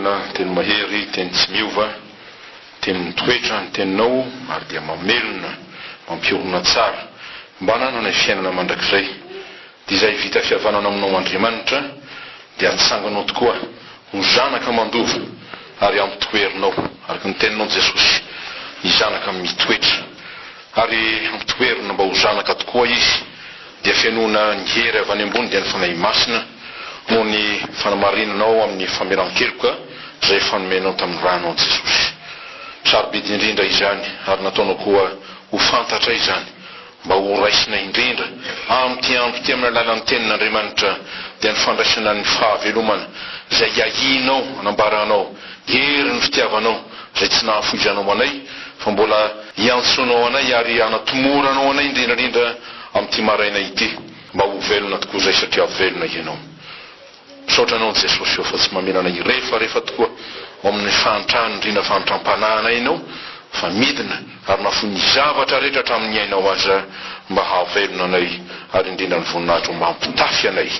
marina, teny mahery, teny tsy miova, teny mitoetra ny teninao ary dia mamelona, mampiorona tsara mba nanana fiainana mandrakizay. Dia izay vita fihavanana aminao Andriamanitra dia atsanganao tokoa ho zanaka mandova ary ampitoerinao araka ny teninao Jesosy, ny zanaka mitoetra ary ampitoerina mba ho zanaka tokoa izy. Dia fianoana ny hery avy any ambony dia ny fanahy masina noho ny fanamarinanao amin'ny fameran-keloka izay fanomenao tamin'ny ranao Jesosy. Sarobidy indrindra izany ary nataonao koa ho fantatra izany mba ho raisina indrindra amin'ity andro ity amin'ny alalan'ny tenin'Andriamanitra dia ny fandraisana ny fahavelomana izay iahinao anambaranao hery ny fitiavanao izay tsy nahafoizanao anay fa mbola iantsonao anay ary anatomoranao anay indrindrandrindra amin'ity maraina ity mba ho velona tokoa izay satria velona ianao. Misaotranao Jesosy eo fa tsy mamelana rehefa tokoa amin'ny fahantrany indrindra fahantrampanahy anao fa midina ary nahafoy ny zavatra rehetra hatramin'ny ainao aza mba hahavelona anay ary indrindra ny voninahitra mba hampitafy anay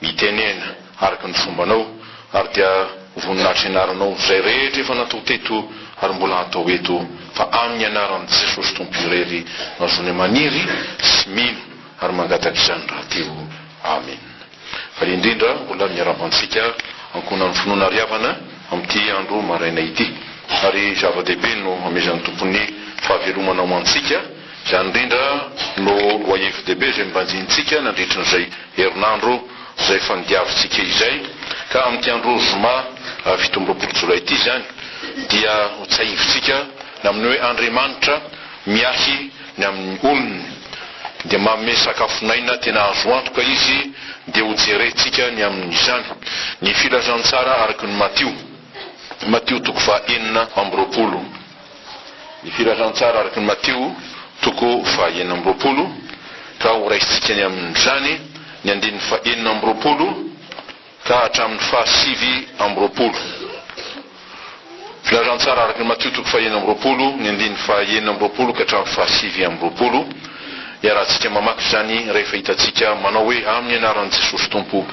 mitenena araka ny fombanao ary dia voninahitra ianaranao izay rehetra efa natao teto ary mbola hatao eto fa amin'ny anaran'i Jesosy Tompo irery nazony maniry sy mino ary mangataka izany raha teo. Amen. Fa indrindra mbola miara-mantsika ankonan'ny finoana riavana amin'ity andro maraina ity ary zava-dehibe no amezan'ny tompony fahavelomana ho antsika izany indrindra no loahevi-dehibe izay mbanjintsika nandritran'izay herinandro izay fandiavintsika izay ka amin'ity andro zoma 17 jolay ity zany dia hotsahivintsika na amin'ny hoe Andriamanitra miahy ny amin'ny olony dia manome sakafonaina tena azo antoka izy dia hojerentsika ny amin'izany ny filazantsara araky ny Matio toko faha 4:20. Ny filazantsara araky ny Matio toko faha 4:20 ka ho raisitsika ny amin'izany ny andininy faha 4:20 ka hatramin'ny faha 5:20. Filazantsara araky ny Matio toko faha 4:20 ny andininy faha 4:20 ka hatramin'ny faha 5:20. Iarahantsika mamaky izany rehefa hitatsika manao hoe amin'ny anaran'i Jesosy Tompo.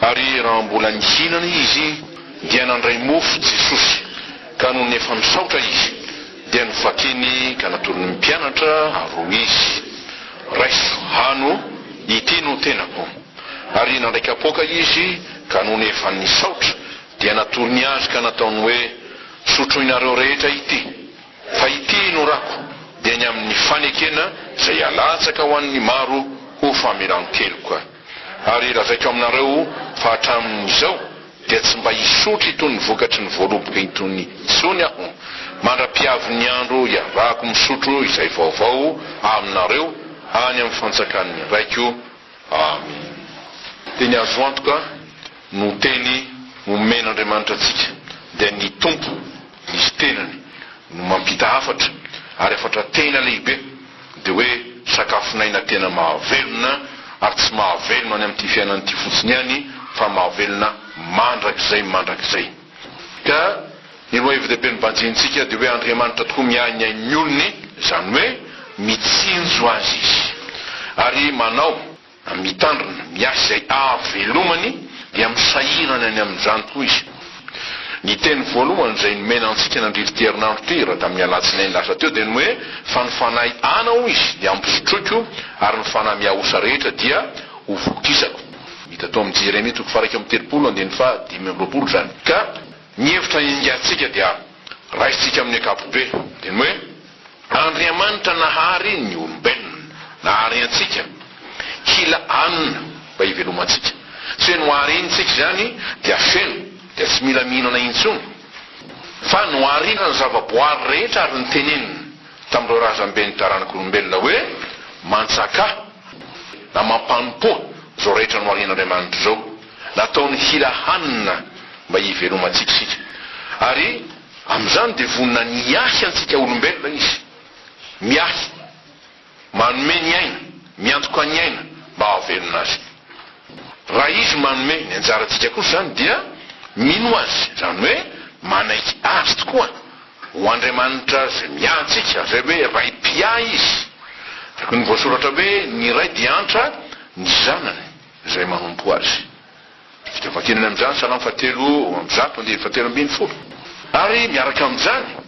Ary raha mbola nihinana izy dia nandray mofo Jesosy ka noho ny efa misaotra izy dia nivakiny ka natolony mpianatra aroa izy, raiso hano ity no tenako. Ary nandray kapoaka izy ka noho ny efa nisaotra dia natolony azy ka nataony hoe sotro inareo rehetra ity fa ity no rako dia ny amin'ny fanekena izay alatsaka ho an'ny maro ho fameran-keloka. Ary lazaiko aminareo fa hatramin'izao dia tsy mba hisotry itony vokatry ny voaloboka itony intsony aho. Mandra-piavy ny andro iarako misotro izay vaovao aminareo any amin'ny fantsakany raiko. Amen. Teny azo antoka no teny omen'Andriamanitra antsika dia ny tompo nisy tenany no mampita hafatra ary hafatra tena lehibe dia hoe sakafonaina tena mahavelona ary tsy mahavelona any amin'ity fiainan'ity fotsiny ihany fa mahavelona mandrakizay. Ka ny loahevi-dehibe ny banjintsika dia hoe Andriamanitra tokoa miahy ny ain'ny olony, izany hoe mitsinjo azy izy ary manao mitandrina miasy izay ahavelomany dia misahirana any amin'izany tokoa izy. Ny teny voalohany izay nomena antsika nandritra herinandro ity raha tamin'ny alatsinainy lasa teo dia ny hoe fa ny fanahy anao izy dia ampisotroiko ary ny fanahy miahosa rehetra dia ho vokisako. Hita tao amin'ny Jeremia toko faha 1:30 zany. Ka ny hevitra ingatsika dia raisitsika amin'ny akapobe dia ny hoe Andriamanitra nahary ny olombelona, nahary antsika hila anina mba hivelomantsika. Tsy hoe noharintsika zany dia feno dia tsy mila mihinana intsony fa noharina ny zavaboary rehetra ary ny tenenina tamin'ireo razambe ny taranak'olombelona hoe mantsaka na mampanompoa zao rehetra noharin'Andriamanitra zao, nataony hila hanina mba hivelomantsika sika. Ary amin'izany dia vonina niahy antsika olombelona izy, miahy manome ny aina, miantoka ny aina mba hahavelona azy. Raha izy manome ny anjarantsika kosa zany dia mino azy, zany hoe manaiky azy tokoa ho Andriamanitra zay miantsika, zay hoe ray pia izy. Ny voasoratra hoe ny ray dia antra ny zanany izay manompo azy. dia vakinany amin'izany salamo fatelo ambizato andiany fatelo ambin'ny folo ary miaraka amin'izany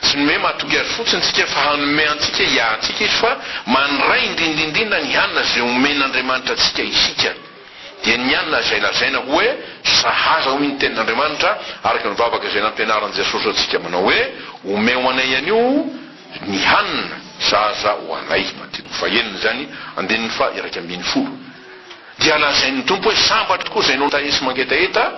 tsy nome mahatoky azy fotsiny tsika fa hanome antsika hiahntsika izy fa mandray indrindrindrindra ny hanina zay omen'Andriamanitra atsika isika dia ny hanina zay lazaina hoe sahaza ho iny tenin'Andriamanitra araka ny vavaka zay nampianaran'i Jesosy atsika manao hoe ome ho anay anio ny hanina sahaza ho anay matetiky fahenina zany andinin'ny fa iraika ambin'ny folo dia lazain'ny tompo hoe sambatra tokoa zay no taesy mangetaheta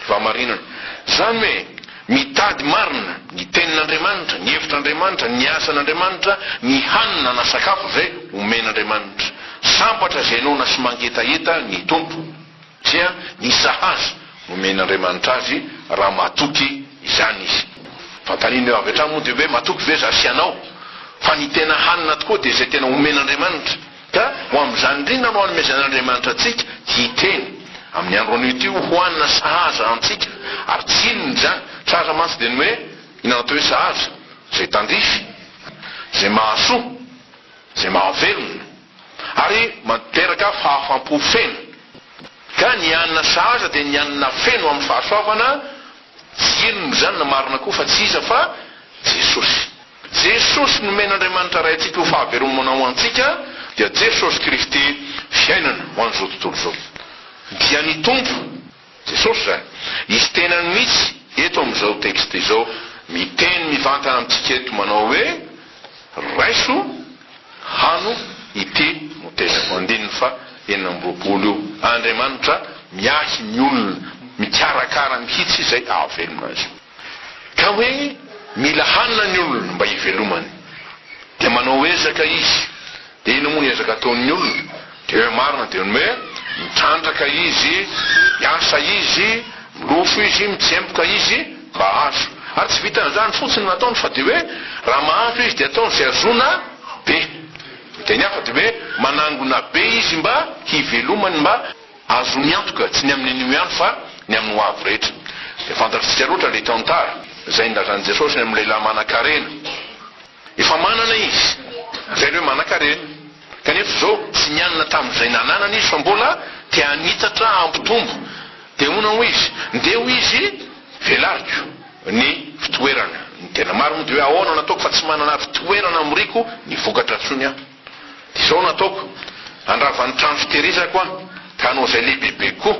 fa marinana zany hoe mitady marina ny tenin'Andriamanitra ny hevitr'Andriamanitra ny asan'Andriamanitra ny hanina na sakafo zay omen'Andriamanitra sambatra zay no na sy mangetaheta ny tompo dia ny sahaza omen'Andriamanitra azy raha matoky izany izy fantaniny eo avy hatrany moa dia hoe matoky ve zasianao fa ny tena hanina tokoa dia zay tena omen'Andriamanitra ka ho amin'izany indrindra no hanomezan'Andriamanitra atsika hiteny amin'ny andro an'io ho hanina sahaza antsika ary tsy inona zany sahaza mantsy dia ny hoe inona atao hoe sahaza zay tandrify zay mahasoa zay mahavelona ary materaka fahafampo feno ka ny hanina sahaza dia ny hanina feno amin'ny fahasoavana tsy inona zany na marina koa fa tsy iza fa Jesosy nomen'Andriamanitra ray atsika ho fahavelomana ho antsika dia Jesosy Kristy fiainana ho an'izao tontolo zao dia ny tompo Jesosy zany izy tenany mihitsy eto amin'izao texte izao miteny mivantana amintsika eto manao hoe raiso hano ity no tena andininy fa enina amby roapolo io Andriamanitra miahy ny olona mikarakara mihitsy izay ahavelona azy ka hoe mila hanina ny olona mba hivelomany dia manao ezaka izy dia ino moa ny ezaka ataon'ny olona dia hoe marina dia hoe mitrandraka izy miasa izy milofo izy mitsempoka izy mba azo ary tsy vitan'izany fotsiny nataony fa dia hoe raha mahazo izy dia ataony zay azona be miteny hafa dia hoe manangona be izy mba hivelomany mba azo miantoka tsy ny amin'ny anio ihany fa ny amin'ny ho avy rehetra dia fantatritsika loatra le tantara zay nilazan'i Jesosy amin'ny lehilahy manan-karena efa manana izy zay hoe manan-karena kanefa zao tsy nianina tamin'izay nananana izy fa mbola tia hanitatra ampitombo dia hoana ho izy ndeo izy velariko ny fitoerana ny tena maro moa dia hoe ahoana nataoko fa tsy manana fitoerana amriko ny vokatra tsony aho dia zao nataoko andravany trano fitehirizako aho ka anao zay lehibebe koa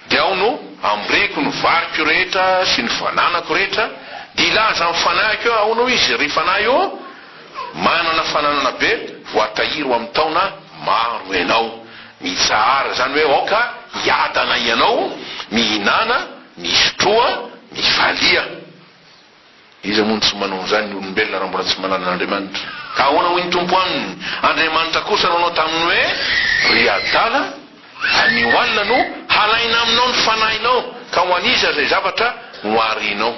dia ao no amreko ny variko rehetra sy ny fananako rehetra dia ilaza amin'ny fanahiko eo ahoanao izy ry fanahy eo manana fananana be voatahiro amin'ny taona maro ianao mitsahara zany hoe aoka hiadana ianao mihinana misotroa mivalia izy moa tsy manao zany ny olombelona raha mbola tsy manana Andriamanitra ka ahoana ho iny tompo aminy Andriamanitra kosa naonao taminy hoe ry adala any hoalina no halaina aminao ny fanahinao ka ho aniza zay zavatra no arinao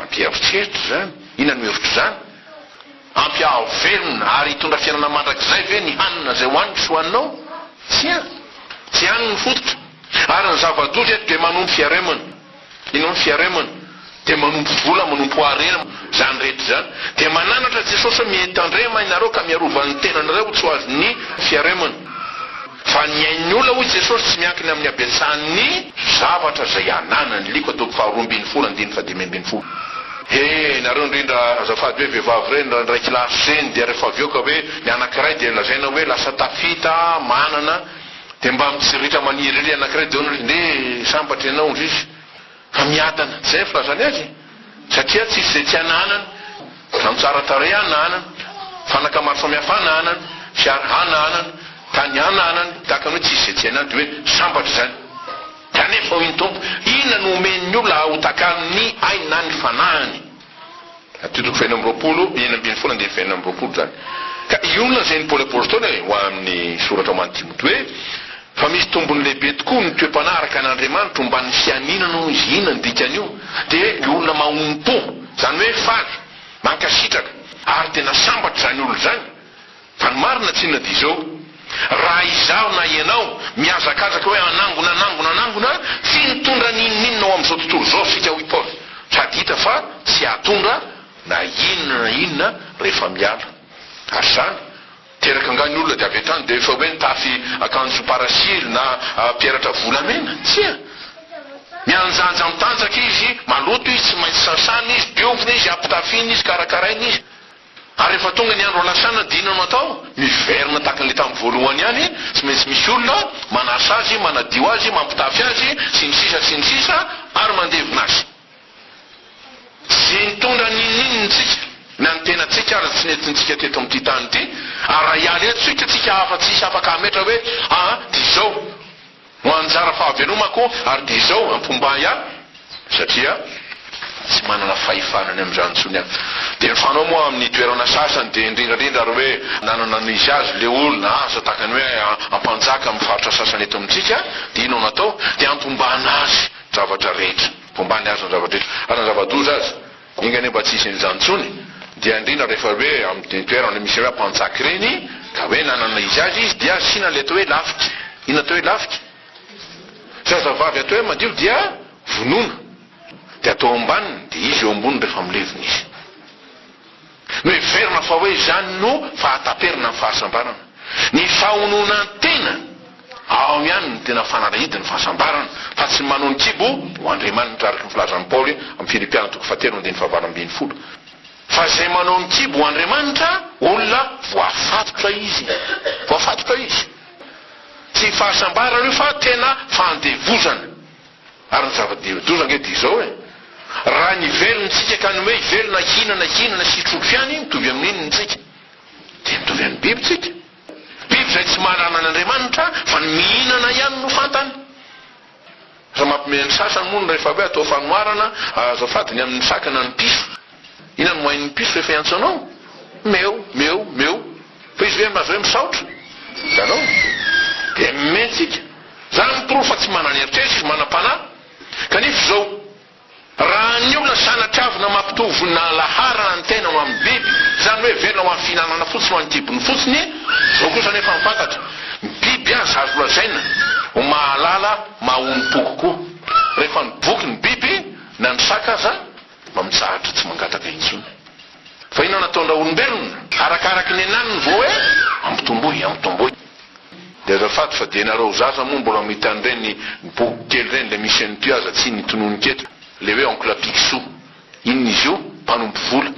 ampiavitseritra zany ina no hevitra zany ampiavelona ary hitondra fiainana mandrakizay ve ny hanina zay hoanitra sy hoaninao tsy haniny fototra ary ny zava-doza eto dia manompo fiaremana inao ny fiaremana dia manompo vola manompo arena zany rehetra zany dia mananatra Jesosy mietandrema inareo ka miarovan'ny tenanareo tsy ho azony fiaremana fa ny ain'ny olona hoy Jesosy tsy miankina amin'ny abetsahan'ny zavatra zay ananany liko ataoko faharoa ambin'ny folo andiny fa dimy ambin'ny folo nareo indrindra azafady hoe vehivavy reny ndraiky lasy zeny dia rehefa avyoka hoe ny anankiray dia lazaina hoe lasa tafita manana dia mba mitsiritra maniry ry anankiray dia nde sambatra ianao izy fa miadana zay filazany azy satria tsisy zay tsy ananany na mitsarataray ananany fanaka maro samihafa ananany fiary ananany tany ananany tahaka ny hoe tsisy zay tsy anany dia hoe sambatra zany kanefa ho iny tompo inona no omen'ny olona hotakan'ny aina ny fanahany atitoko faina amby roapolo eny ambin'ny folo andiny faina amby roapolo zany ka iolona zay ny Paoly apôstôly ho amin'ny soratra ho an'ny Timoty hoe fa misy tombony lehibe tokoa ny toe-panaraka an'Andriamanitra mba ny fianinana izy inona ny dikan'io dia ny olona mahompo zany hoe faly mankasitraka ary tena sambatra zany olo zany fa ny marina tsy inona dia izao raha izaho na ianao miazakazaka hoe anangona tsy nitondra ninninona ao amin'izao tontolo zao sika hoy Paoly sady hita fa tsy atondra na inona rehefa miala ary zany teraka angany olona dia avy hatrany dia efa hoe nitafy akanjo parasily na mpiaratra volamena tsia mianjanja mitanjaka izy maloto izy tsy maintsy sasana izy diovina izy ampitafina izy karakaraina izy ary rehefa tonga ny andro lasana dinanao atao miverina takan'le tamin'ny voalohany ihany tsy maintsy misy olona manasa azy manadio azy mampitafy azy sy ny sisa ary mandevina azy sy nitondra nininitsika na ny tenatsika ary tsy nentintsika teto amin'ity tany ity ary raha iala eto tsika tsika afa-tsisy afaka ametra hoe dia izao no anjara fahavelomako ary dia izao ampomba ihany satria tsy manana fahifanany amin'izany tsony any dia nyfanao moa amin'ny toerana sasany dia indrindrandrindra ary hoe nanana nizy azy le olona asa takany hoe ampanjaka amin'ny faritra sasany eto amintsika dia inao natao dia ampombana azy zavatra rehetra pombany azy ny zavatra rehetra ary ny zava-doza azy inga ne mba tsisy n'izany tsony dia indrindra rehefa hoe amin'ny toerana misy hoe ampanjaka reny ka hoe nanana izy azy izy dia sina le atao hoe lafika ina atao hoe lafika zazavavy atao hoe madio dia vonoina dia atao ambaniny dia izy eo amboniny rehefa milevina izy no heverina fa hoe zany no fahataperina ny fahasambarana ny fahonoana ny tena ao ihany ny tena fanalahidiny fahasambarana fa tsy manao ny kibo ho Andriamanitra araky ny filazan'ny Paoly amin'ny Filipiana 4:7-10 fa zay manao ny kibo ho Andriamanitra olona voafatotra izy tsy fahasambarana io fa tena fandevozana ary ny zava-devozana nge dia izao raha nivelontsika ka ny hoe ivelona hinana sy trotro ihany mitovy amin'iny tsika dia mitovy amin'ny biby tsika biby zay tsy mahalala an'Andriamanitra fa ny mihinana ihany no fantany sa mampimeny sasany moa rehefa hoe atao fanoarana azafadiny amin'ny sakana ny piso ina no mohain'ny piso rehefa iantsanao meo fa izy hoe mazo hoe misaotra zanao dia mimetsika zany mitoro fa tsy manany eritreritra izy manam-panahy kanefa zao raha ny olona sanatriavina mampitovy na laharana ny tena ho amin'ny biby zany hoe velona ho amin'ny fihinanana fotsiny ho an'ny kibony fotsiny zao kosa nefa mifantatra ny biby azy azo lazaina ho mahalala mahompo kokoa rehefa niboky ny biby na ny saka aza mba mitsahatra tsy mangataka intsony fa ina nataonda olombelona arakaraky ny enaniny vo hoe ampitomboy dia azafady fa dia nareo zaza moa mbola mitany reny boky kely reny le misy an'ity aza tsy nitonony ketra le hoe oncle Picsou inona izy io mpanompo vola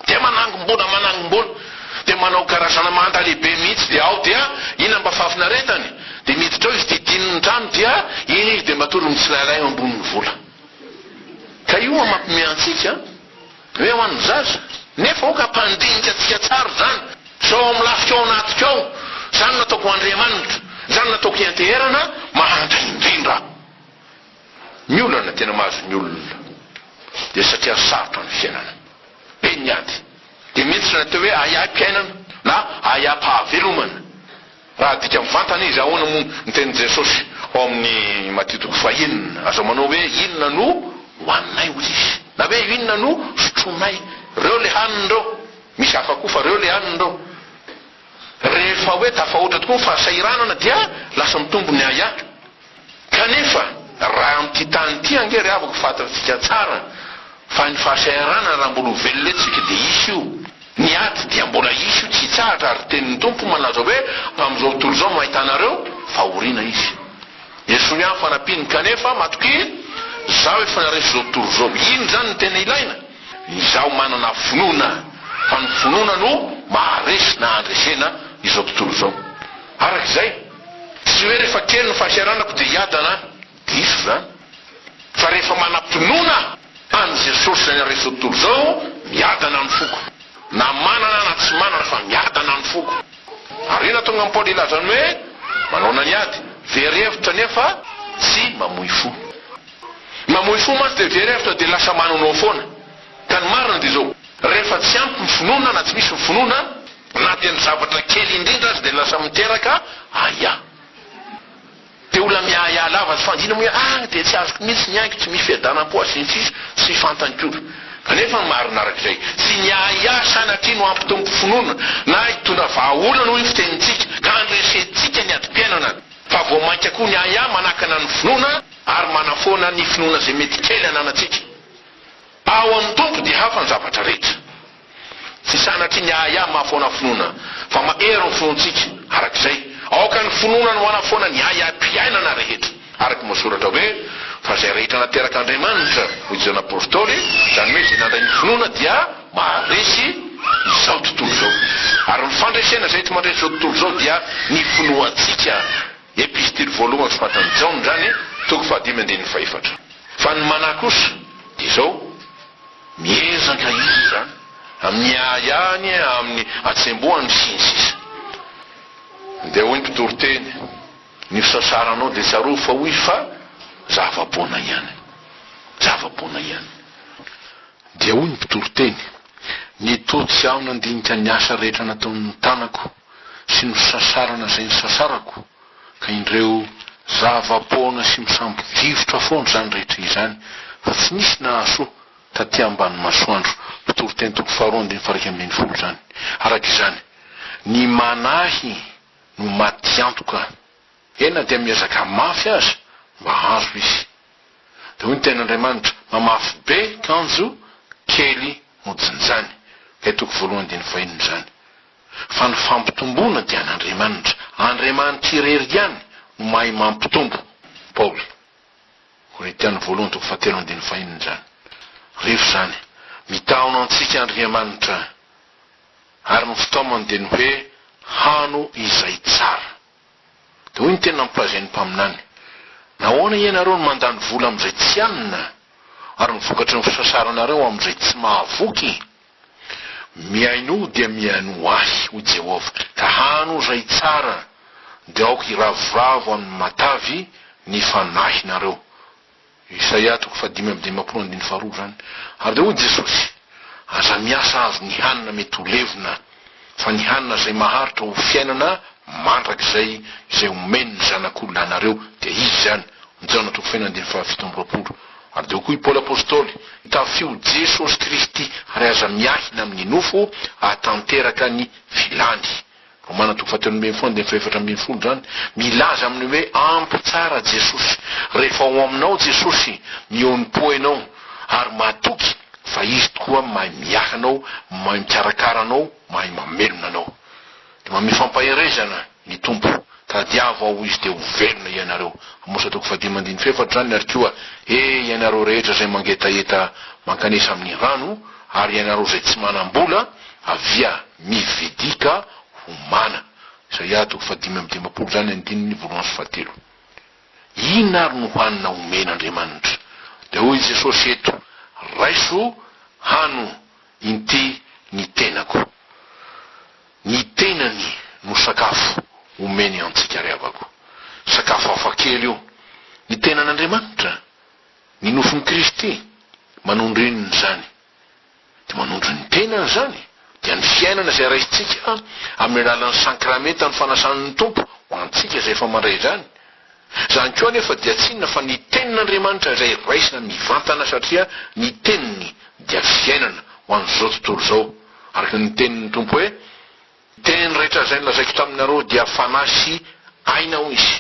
dia manangom-bola dia manao karazana manta lehibe mihitsy dia ao dia ina mba fafinaretany dia miditra ao izy dia dininy trano dia iny izy dia matory mitsilailay amboniny vola ka io mampimeantsika hoe ho an'ny zaza nefa oka mpandinika atsika tsara zany sao amilafika ao anatika ao zany nataoko Andriamanitra zany nataoko ianteherana mahantra indrindra ny olana tena mahazo ny olona dia satria sarotra ny fiainana be ny ady dia mihitsy natao hoe ayam-piainana na ayam-pahavelomana raha dika mivantana izy ahoana moa ny tenin' Jesosy ao amin'ny Matthieu 5 aza manao hoe inona no hoaninay ozy izy na hoe inona no sotronay reo le haniny reo misy hafa koa fa reo le haniny reo rehefa hoe tafahoatra tokoa fahasairanana dia lasa mitombo ny aya kanefa raha amin'ity tany ity angery avako fatatsika tsara fa ny fahasairanana raha mbola velonetsika dia isy io ny ady dia mbola isy io tsy tsaratra ary tenin'ny tompo malaza hoe amin'izao tontolo izao mahitanareo fahoriana izy Jesosy ihany fanampiny kanefa matoky zaho efa naresy zao tontolo zao ino zany ny tena ilaina izaho manana finoana fa ny finoana no maharesy na andresena izao tontolo zao arak'izay tsy hoe rehefa kely ny fahasiaranako dia hiadana diso zany fa rehefa manam-pinoana any Jesosy zay naresy zao tontolo zao miadana ny foko na manana na tsy manana fa miadana ny foko ary ina tonga Paoly ilazany hoe manao ny ady verevitra nefa tsy mamoy fo mantsy dia verevitra dia lasa mananao foana ka ny marina dia zao rehefa tsy ampy ny finoana na tsy misy ny finoana na dia ny zavatra kely indrindra azy dia lasa miteraka aya dia olona miaya lava tsy fandina moa dia tsy azoko mihitsy ny aiko tsy misy fiadanam-po asintsisy sy fantankora kanefa ny marina arak'izay tsy ny aya sanatria no ampitombo finoana na hitondra vahaolana no fitenitsika ka andresentsika ny ady-piainana fa vao mainka koa ny aya manakana ny finoana ary manafoana ny finoana zay mety kely ananatsika ao amin'ny tompo dia hafa ny zavatra rehetra tsy sanatria ny aya mahafoana finoana fa mahery ny finoantsika arak'izay aoka ny finoana no manafoana ny aya-piainana rehetra araky masoratra hoe fa zay rehetra nateraka Andriamanitra ho izana apôstôly zany hoe zay nandray ny finoana dia maharesy izao tontolo zao ary ny fandresena zay tsy mandresy zao tontolo zao dia ny finoantsika epistily voalohany soratany Jaona zany toko 5:4 fa ny manahy kosa dia zao miezaka izy zany amin'ny ahany amin'ny atsembohany sinsisa dia hoy ny mpitoroteny ny fisasaranao dia tsaro fa hoy fa zava-boana ihany dia hoy ny mpitoroteny ny totsy aho nandinika ny asa rehetra nataon'ny tanako sy ny fisasarana zay ny sasarako ka indreo zava-poana sy misambovivotra foana zany rehetra izany fa tsy nisy nahasoa taty ambany masoandro mpitoroteny toko 2:20 zany arak'izany ny manahy no maty antoka ena dia miezaka mafy aza mba azo izy dia hoy ny ten'Andriamanitra mamafy be kanjo kely mojinjany kay toko 1:25 zany fa ny fampitomboana dia an'Andriamanitra Andriamanitra irery ihany no mahay mampitombo Paul Korinthiana 1 toko 7:25 zany rehefa zany mitaona antsika Andriamanitra ary ny fitaomany dia ny hoe hano izay tsara dia hoy ny tena mampilazain'ny mpaminany nahoana ianareo no mandany vola amin'izay tsy anina ary ny vokatry ny fisasaranaareo amin'izay tsy mahavoky miaino dia miaino ahy ho Jehova ka hano izay tsara dia aoka iravoravo amin'ny matavy ny fanahinareo Isaia toko 5:12 zany ary dia hoy Jesosy aza miasa azo ny hanina mety ho levina fa ny hanina zay maharitra ho fiainana mandrakizay izay omeny ny zanak'olona anareo dia izy zany Jaona toko 5:17 ary dia koa Paul apôstôly tafio Jesosy Kristy ary aza miahina amin'ny nofo atanteraka ny vilany Romana toko 13:14 zany milaza amin'ny hoe ampy tsara Jesosy rehefa ao aminao Jesosy mionipo ianao ary matoky fa izy tokoa mahay miahanao mahay mikarakara anao mahay mamelona anao dia mamifampaherezana ny tompo tadiavo ao izy dia ho velona ianareo Amosa toko 5:4 zany ary koa ianareo rehetra zay mangetaeta mankanesa amin'ny rano ary ianareo zay tsy manam-bola avia mividika homana Isaia toko 5:12 zany 1:13 inona ary no hanina omen'Andriamanitra dia hoy Jesosy eto raiso hano inty ny tenako ny tenany no sakafo omeny antsika riavako sakafo hafakely io ny tenan'Andriamanitra ny nofon'ny Kristy manondrininy zany dia manondry ny tenany zany dia ny fiainana izay raisitsika amin'ny alalan'ny sankramenta ny fanasan'ny tompo ho antsika izay efa mandray zany zany koa nefa dia tsinona fa ny tenin'Andriamanitra izay raisina mivantana satria ny teniny dia fiainana ho an'izao tontolo zao araka ny tenin'ny tompo hoe teny rehetra zay nolazaiko taminareo dia fanasy aina ho izy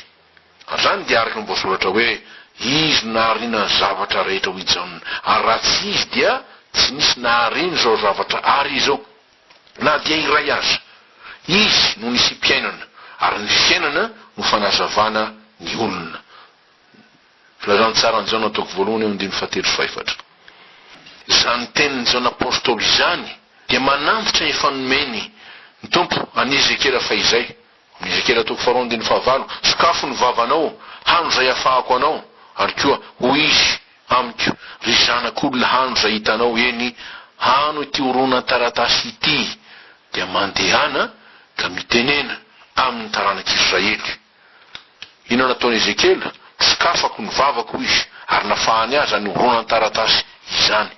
ary zany dia araka ny voasoratra hoe izy naharina ny zavatra rehetra ho ijaonina ary raha tsy izy dia tsy nisy nahariny zao zavatra ary izao na dia iray aza izy no nisy mpiainana ary ny fiainana no fanazavana ny olona filazany tsara ny Jaona toko 1:17 zany tenin'ny Jaona apôstôly zany dia manantitra efa nomeny ny tompo any Ezekela fa izay amin'ny Ezekela toko 2:15 sokafo ny vavanao hano zay afahako anao ary koa ho izy amiko ry zanak'olona hano zay hitanao eny hano ity orona taratasy ity dia mandehana ka mitenena amin'ny taranak'Israely ino nataony Ezekela sokafako ny vavako izy ary nafahany aza ny orona taratasy izany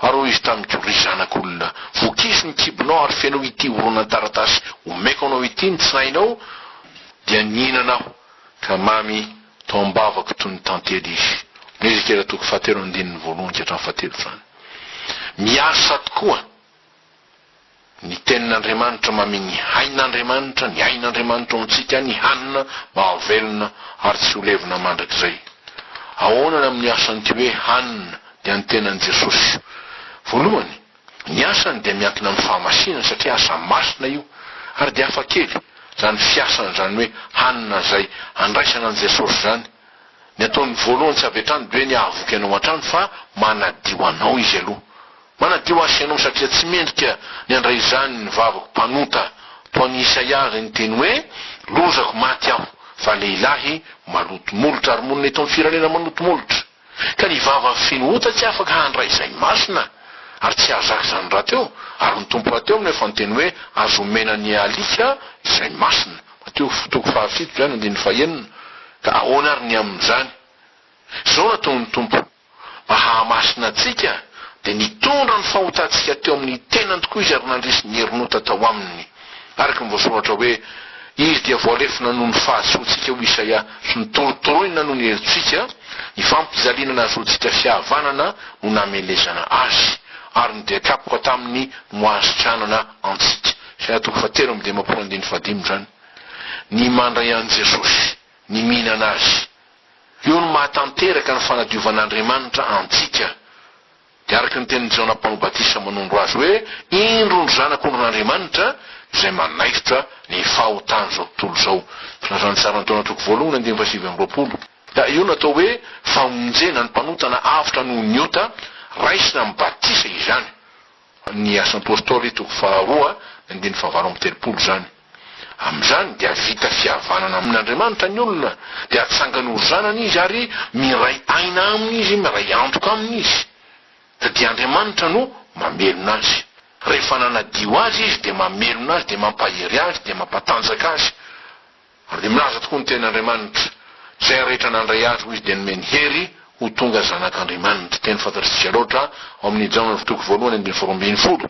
ary hoy izy tamiko ry zanak'olona vokiso ny kibonao ary fianao ity orona taratasy omeko anao ity ny tsinainao dia nihinanao ka mamy tao ambavako toy ny tantely izy ny Ezekela toko 7:1 zany miasa tokoa ny tenin'Andriamanitra mamy ny hain'Andriamanitra ny hain'Andriamanitra ontsika ny hanina mahavelona ary tsy ho levina mandrakizay ahoana amin'ny asany hoe hanina dia ny tenan'i Jesosy voalohany ny asany dia miankina amin'ny fahamasinana satria asa masina io ary dia hafa kely zany fiasana zany hoe hanina zay andraisana an' Jesosy zany ny ataony voalohany tsy avy atrano de hoe ny avoky anao an-trano fa manadio anao izy aloha, manadio azy anao satria tsy mendrika ny andray zany ny vavako mpanota toan'ny Isaia ny teny hoe lozako maty aho fa lehilahy malotomolotra ary monina eto amin'ny firenena malotomolotra ka ny vava feno ota tsy afaka handray izay masina ary tsy azaka zany raha teo ary ny tompo raha teo amin'ny efa nyteny hoe azo omena ny alika izay masina mateo fotoko fahafito zany andiny fahenina ka ahoana ary ny amin'izany zao nataony tompo mba hahamasina atsika de nitondra ny fahotantsika teo amin'ny tenany tokoa izy ary nandrisy ny herinota tao aminy araka ny voasoratra hoe izy dia voalefina noho ny fahasoantsika ho Isaia sy ny torotoroina noho ny heritsika ny fampizaliana azontsika fihavanana no namelezana azy ary ny dekapoka tamin'ny moazitranana antsika Isaia 3:15 zany ny mandray an Jesosy ny mihinana azy io no mahatanteraka ny fanadiovan'Andriamanitra antsika de araka ny tenin'ny Jona Mpanobatisa manondro azy hoe indro ny zanak'Andriamanitra izay manaikitra ny fahotany zao tontolo zao filazany tsara ny taona toko voalohany 1920 da io natao hoe famonjena ny mpanotana avitra noho ny ota raisina mibatisa izany ny asan'ny apôstôly toko faharoa 19:30 zany am'izany dia vita fihavanana amin'Andriamanitra ny olona dia atsangany ho zanany izy ary miray aina aminy izy miray antoka aminy izy dia Andriamanitra no mamelona azy rehefa nanadio azy izy de mamelona azy de mampahery azy de mampatanjaka azy ary de milaza tokoa ny ten'Andriamanitra zay rehetra nandray azy ho izy de nomeny hery ho tonga zanak'Andriamanitra teny fantatritsika loatra ao amin'ny Jana toko voalohany 2:20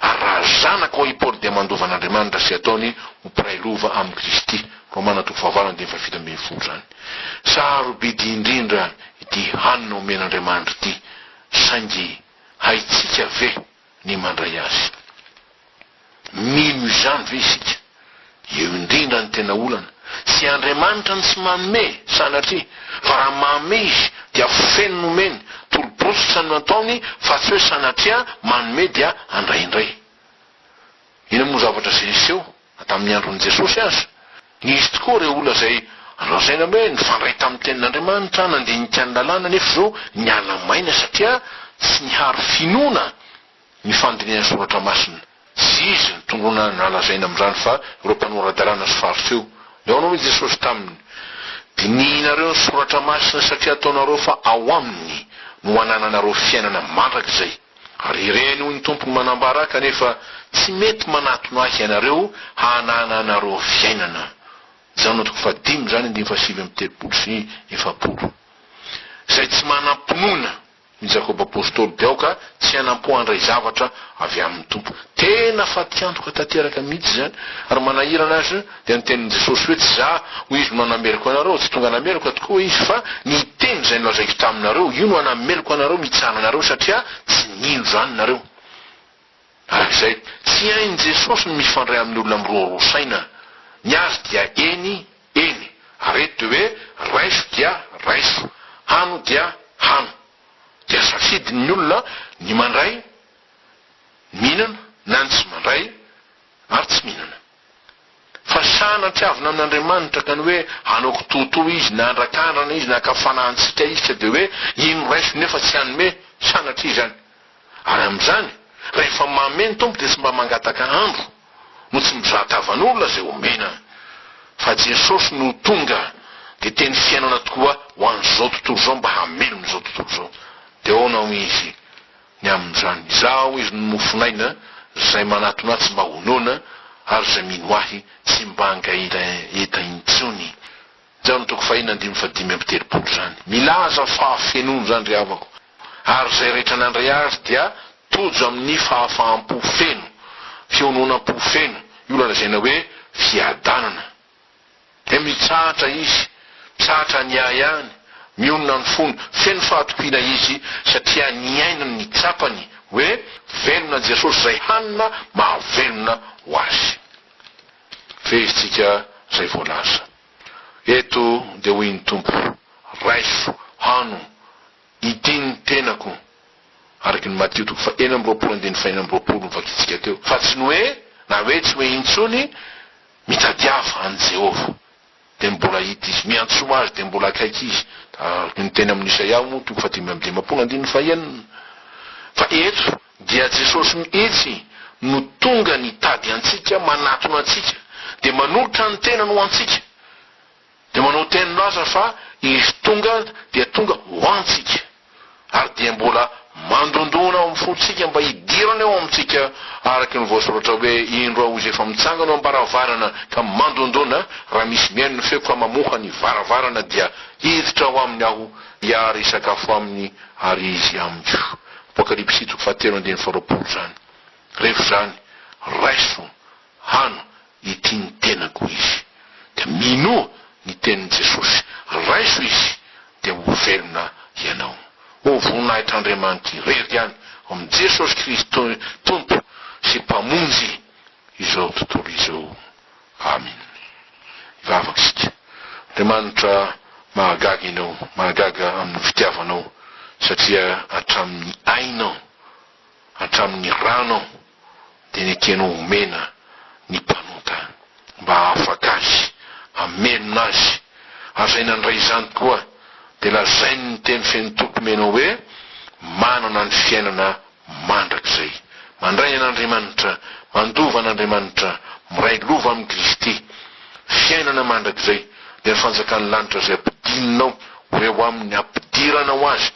ary raha zanaka ao i Paoly de mandovan'Andriamanitra sy ataony ho mpiray lova amin'ny Kristy Romana toko 7:7 zany sarobidy indrindra ity hanina omen'Andriamanitra ity saingy haitsika ve ny mandray azy mino izany ve isika eo indrindra ny tena olana sy Andriamanitra ny tsy manome sanatria fa raha manome izy dia feno nomeny tolopositra no ataony fa tsy hoe sanatria manome dia andraindray ina moa zavatra zay niseho tamin'ny andron'i Jesosy azy nisy tokoa reo olona zay andrazaina hoe nifandray tamin'ny tenin'Andriamanitra nandinika ny lalàna nefa zao niala maina satria tsy nihary finoana ny fandiniana soratra masina sy izy ny tongona nalazaina amin'izany fa ireo mpanorad-dalàna sy faritseo de ao anao hoe Jesosy taminy de nihinareo ny soratra masina satria ataonareo fa ao aminy no anananareo fiainana mandrakizay ary ireny ho ny tompony manambara kanefa tsy mety manatona ahy ianareo hanananareo fiainana zany toko 5 zany 7:30 zay tsy manampinoana ny Jakoba apôstôly de ao ka tsy hanampoandray zavatra avy amin'ny tompo tena fatiantoka tanteraka mihitsy zany ary manahirana azy de ny tenin'i Jesosy hoe tsy za ho izy no anameloko anareo tsy tonga anameloko tokoa izy fa ny teny zay nolazaiko taminareo io no anameloko anareo mitsara anareo satria tsy nino zany nareo arak'izay tsy hain'i Jesosy no mifandray amin'ny olona miroarosaina ny azy dia eny ary eto de hoe raiso dia raiso hano dia hano dia safidiny olona ny mandray mihinana na ny tsy mandray ary tsy mihinana fa sanatryavina amin'Andriamanitra ka ny hoe hanaoko toto izy na andrakandrana izy na akafanantsika izy de hoe ino raiso nefa tsy hanome sanatria zany ary am'izany rehefa mameny tompo de tsy mba mangataka andro no tsy mizatavan'olona zay omena fa Jesosy no tonga de teny fiainana tokoa ho an'izao tontolo zao mba hamelony zao tontolo zao de onao izy ny amin'izany zao izy no mofinaina zay manatona tsy mba honona ary zay mino ahy tsy mba angaeta intsony zao no toko 5:5 zany milaza fahafenono zany ry avako ary zay rehetra nandray azy dia tojo amin'ny fahafahampo-feno fiononam-po-feno io lazaina hoe fiadanana de mitsahatra izy mitsahatra ny ayany mionona ny fony feno fahatokiana izy satria ny ainany ny tsapany hoe velona Jesosy zay hanina mahavelona ho azy fezitsika zay voalaza eto de hoy ny tompo raiso hano ity ny tenako araky ny Mateo 4:20 vakitsika teo fa tsy ny hoe na hoe tsy hoe intsony mitadiava an Jehova de mbola hita izy miantso azy de mbola akaiky izy ny teny amin'ny Isaia moa 35:15 fa eto dia Jesosy mihitsy no tonga nitady antsika, manatona antsika, de manolotra ny tenany ho antsika, de manao teny laza fa izy tonga dia tonga ho antsika, ary dia mbola mandondona ao amin'ny fotsika mba hidirana eo amintsika, araky ny voasoratra hoe indro aho izy efa mitsangana am-baravarana ka mandondona, raha misy miaino ny feoko ka mamoha ny varavarana dia hiditra ao aminy aho hiary sakafo aminy ary izy amiko. Apokalipsy 7:20 zany. Rehefa zany raiso hano ity ny tenako izy, de mino ny tenin'i Jesosy, raiso izy de ho velona ianao. Ho voninahitran'Andriamanitra irery ihany amin'ny Jesosy Kristy tompo sy mpamonjy izao tontolo izao. Amen. Ivavaka sika. Andriamanitra mahagaga ianao, mahagaga amin'ny fitiavanao, satria hatramin'ny ainao, hatramin'ny ranao de nekenao omena ny mpanota mba afaka azy, amelona azy. Ary zay nandray izany koa de lazainy ny teny feny tompomenao hoe manana ny fiainana mandrakizay. Mandray an'Andriamanitra, mandova an'Andriamanitra, miray lova amin'ny Kristy, fiainana mandrakizay. De ny fanjakan'ny lanitra zay ampidininao hoe ho amin'ny ampidirana azy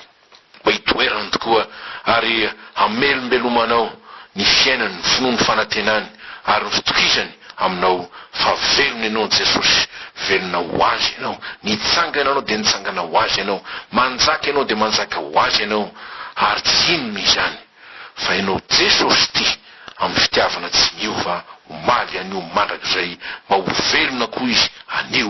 mba hitoerany tokoa, ary amelombelomanao ny fiainany, ny finoany fanantenany, ary ny fitokisany aminao, fa velona ianao Jesosy, velona ho azy ianao, nitsangana ianao de nitsangana ho azy ianao, manjaka ianao de manjaka ho azy ianao, ary tsy inona izany fa ianao Jesosy ty amin'ny fitiavana tsy miova, omaly anio mandrakizay, mba ho velona koa izy anio.